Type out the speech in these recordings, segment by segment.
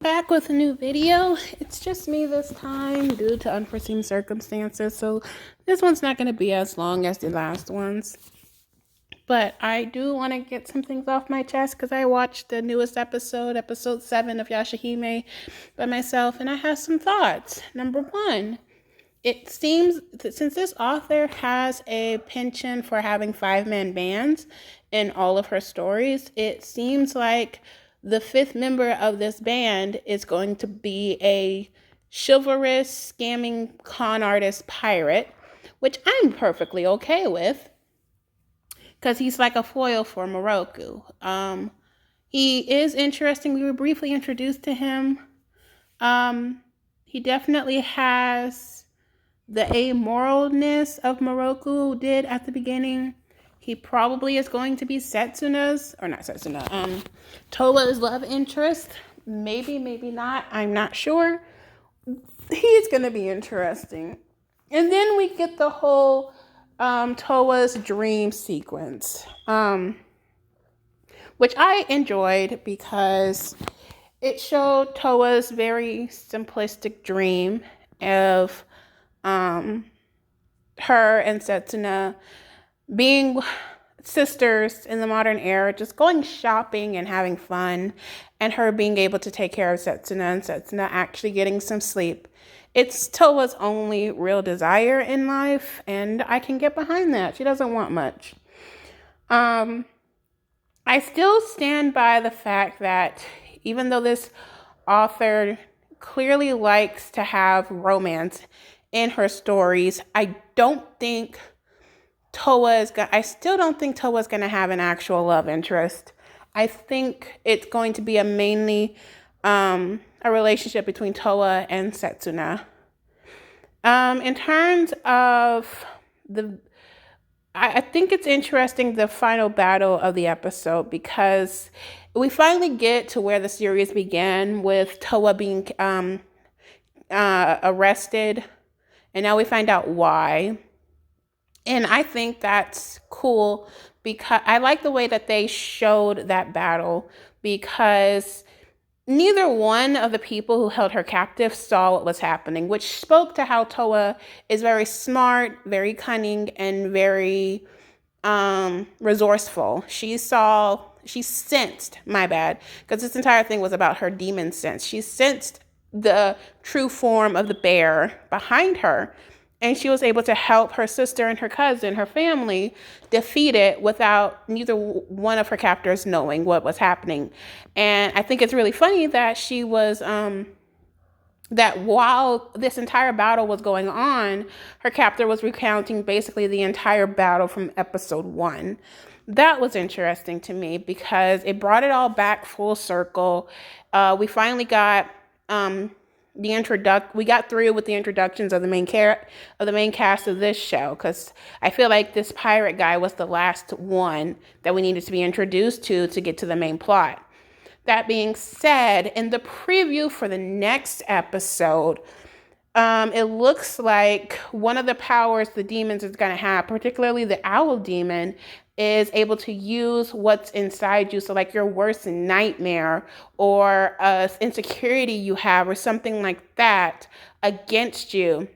Back with a new video. It's just me this time due to unforeseen circumstances, so this one's not going to be as long as the last ones. But I do want to get some things off my chest because I watched the newest episode 7 of YASHAHIME by myself, and I have some thoughts. Number one, it seems that since this author has a penchant for having 5-man bands in all of her stories, it seems like the 5th member of this band is going to be a chivalrous, scamming con artist pirate, which I'm perfectly okay with because he's like a foil for Moroku. He is interesting. We were briefly introduced to him. He definitely has the amoralness of Moroku did at the beginning. He probably is going to be Towa's love interest. Maybe not. I'm not sure. He's going to be interesting. And then we get the whole Towa's dream sequence, which I enjoyed because it showed Towa's very simplistic dream of her and Setsuna being sisters in the modern era, just going shopping and having fun, and her being able to take care of Setsuna and Setsuna actually getting some sleep. It's Towa's only real desire in life, and I can get behind that. She doesn't want much. I still stand by the fact that even though this author clearly likes to have romance in her stories, I still don't think Towa's going to have an actual love interest. I think it's going to be mainly a relationship between Towa and Setsuna. In terms of I think it's interesting, the final battle of the episode, because we finally get to where the series began with Towa being arrested, and now we find out why. And I think that's cool because I like the way that they showed that battle, because neither one of the people who held her captive saw what was happening, which spoke to how Towa is very smart, very cunning, and very resourceful. She sensed, because this entire thing was about her demon sense. She sensed the true form of the bear behind her, and she was able to help her sister and her cousin, her family, defeat it without neither one of her captors knowing what was happening. And I think it's really funny that she was, that while this entire battle was going on, her captor was recounting basically the entire battle from episode 1. That was interesting to me because it brought it all back full circle. We finally got, we got through with the introductions of the main cast of this show, because I feel like this pirate guy was the last one that we needed to be introduced to get to the main plot. That being said, in the preview for the next episode, it looks like one of the powers the demons is going to have, particularly the owl demon, is able to use what's inside you. So like your worst nightmare or insecurity you have or something like that against you.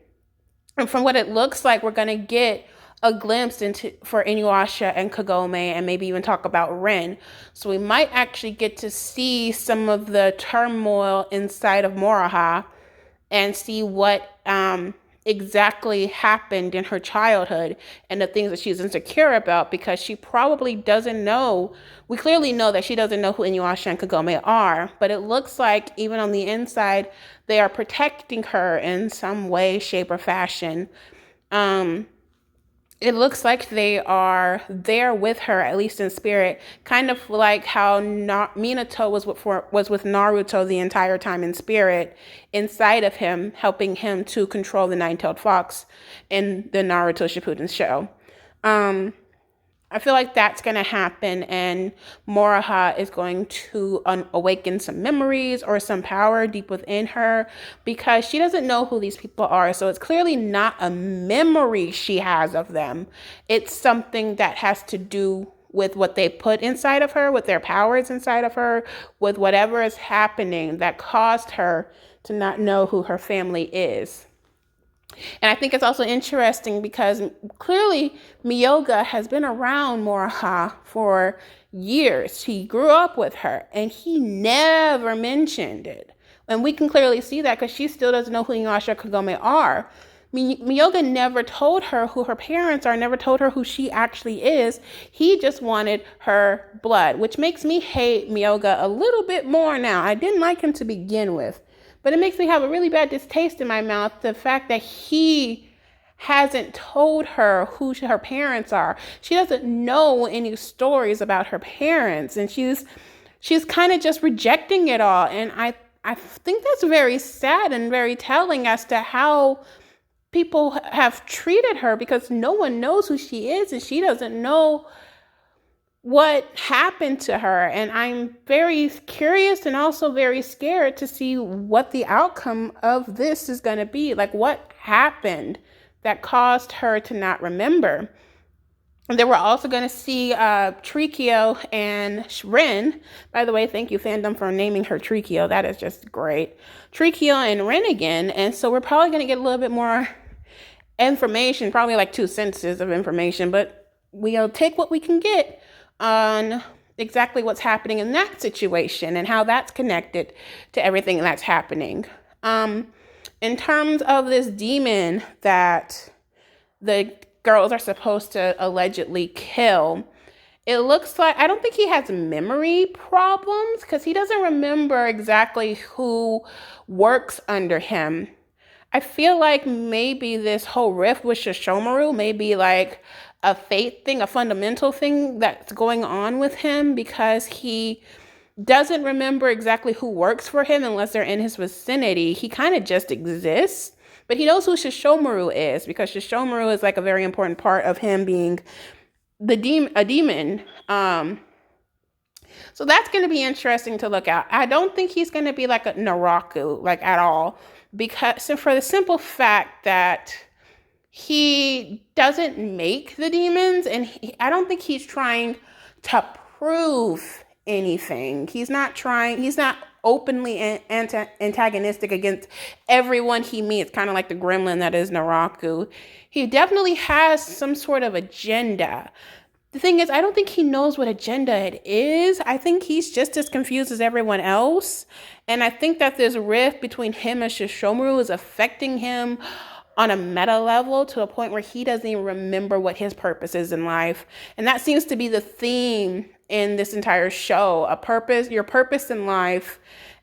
And from what it looks like, we're going to get a glimpse for Inuyasha and Kagome, and maybe even talk about Ren. So we might actually get to see some of the turmoil inside of Moroha and see what exactly happened in her childhood and the things that she's insecure about, because she probably doesn't know. We clearly know that she doesn't know who Inuyasha and Kagome are, but it looks like even on the inside, they are protecting her in some way, shape, or fashion. It looks like they are there with her, at least in spirit, kind of like how Minato was with Naruto the entire time in spirit, inside of him, helping him to control the nine-tailed fox in the Naruto Shippuden show. I feel like that's going to happen, and Moroha is going to awaken some memories or some power deep within her, because she doesn't know who these people are. So it's clearly not a memory she has of them. It's something that has to do with what they put inside of her, with their powers inside of her, with whatever is happening that caused her to not know who her family is. And I think it's also interesting because clearly Miyoga has been around Moroha for years. He grew up with her and he never mentioned it. And we can clearly see that because she still doesn't know who Inuyasha Kagome are. Miyoga never told her who her parents are, never told her who she actually is. He just wanted her blood, which makes me hate Miyoga a little bit more now. I didn't like him to begin with, but it makes me have a really bad distaste in my mouth, the fact that he hasn't told her who her parents are. She doesn't know any stories about her parents, and she's kind of just rejecting it all. And I think that's very sad and very telling as to how people have treated her, because no one knows who she is and she doesn't know what happened to her. And I'm very curious and also very scared to see what the outcome of this is going to be. Like, what happened that caused her to not remember. And then we're also going to see Trikio and Rin. By the way, thank you, fandom, for naming her Trikio. That is just great. Trikio and Rin again. And so we're probably going to get a little bit more information, probably like 2 sentences of information, but we'll take what we can get on exactly what's happening in that situation and how that's connected to everything that's happening. In terms of this demon that the girls are supposed to allegedly kill, it looks like, I don't think he has memory problems because he doesn't remember exactly who works under him. I feel like maybe this whole rift with Shishomaru may be like a fate thing, a fundamental thing that's going on with him, because he doesn't remember exactly who works for him unless they're in his vicinity. He kind of just exists, but he knows who Shishomaru is because Shishomaru is like a very important part of him being a demon. So that's going to be interesting to look at. I don't think he's going to be like a Naraku, like at all, because for the simple fact that he doesn't make the demons, and I don't think he's trying to prove anything. He's not openly antagonistic against everyone he meets, kind of like the gremlin that is Naraku. He definitely has some sort of agenda. The thing is, I don't think he knows what agenda it is. I think he's just as confused as everyone else. And I think that this rift between him and Shishomaru is affecting him on a meta level to a point where he doesn't even remember what his purpose is in life. And that seems to be the theme in this entire show, your purpose in life.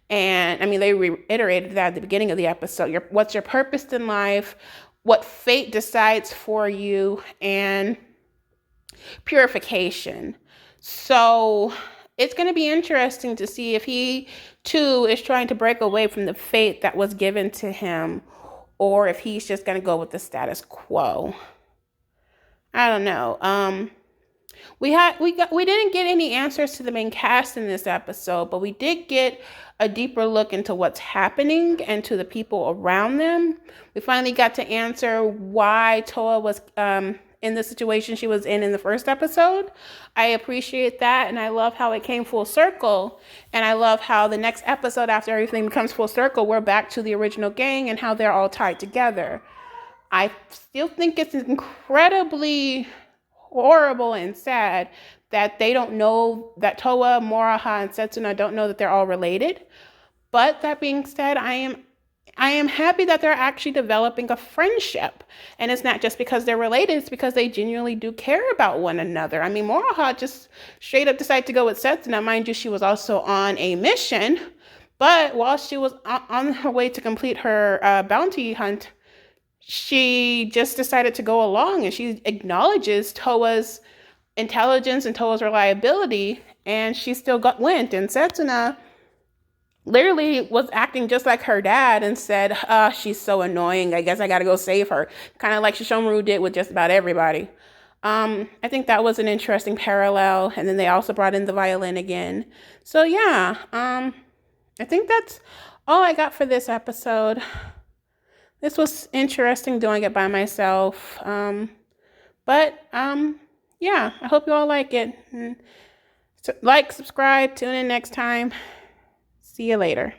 And I mean, they reiterated that at the beginning of the episode. What's your purpose in life? What fate decides for you, and purification. So it's going to be interesting to see if he too is trying to break away from the fate that was given to him, or if he's just going to go with the status quo. I don't know. We didn't get any answers to the main cast in this episode, but we did get a deeper look into what's happening and to the people around them. We finally got to answer why Towa was in the situation she was in the first episode. I appreciate that, and I love how it came full circle, and I love how the next episode, after everything becomes full circle, we're back to the original gang and how they're all tied together. I still think it's incredibly horrible and sad that they don't know, that Towa, Moroha, and Setsuna don't know that they're all related. But that being said, I am happy that they're actually developing a friendship. And it's not just because they're related, it's because they genuinely do care about one another. I mean, Moroha just straight up decided to go with Setsuna. Mind you, she was also on a mission. But while she was on her way to complete her bounty hunt, she just decided to go along, and she acknowledges Towa's intelligence and Towa's reliability, and she still went. And Setsuna literally was acting just like her dad and said, she's so annoying, I guess I gotta go save her. Kind of like Shishomaru did with just about everybody. I think that was an interesting parallel. And then they also brought in the violin again. So yeah, I think that's all I got for this episode. This was interesting doing it by myself. But yeah, I hope you all like it. And like, subscribe, tune in next time. See you later.